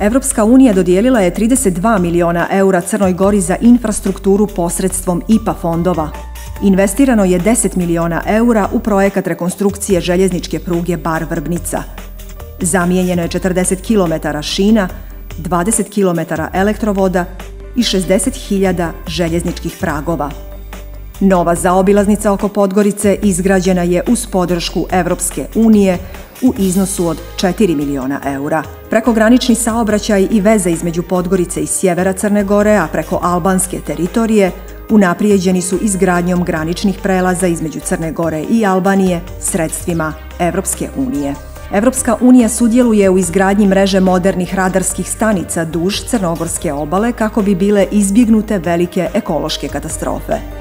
Evropska unija dodijelila je 32 miliona eura Crnoj Gori za infrastrukturu posredstvom IPA fondova. Investirano je 10 miliona eura u projekat rekonstrukcije željezničke pruge Bar-Vrbnica. Zamijenjeno je 40 km šina, 20 km elektrovoda i 60.000 željezničkih pragova. Nova zaobilaznica oko Podgorice izgrađena je uz podršku Evropske unije u iznosu od 4 miliona eura. Prekogranični saobraćaj i veze između Podgorice i sjevera Crne Gore, a preko albanske teritorije, unaprijeđeni su izgradnjom graničnih prelaza između Crne Gore i Albanije sredstvima Evropske unije. Evropska unija sudjeluje u izgradnji mreže modernih radarskih stanica duž crnogorske obale kako bi bile izbjegnute velike ekološke katastrofe.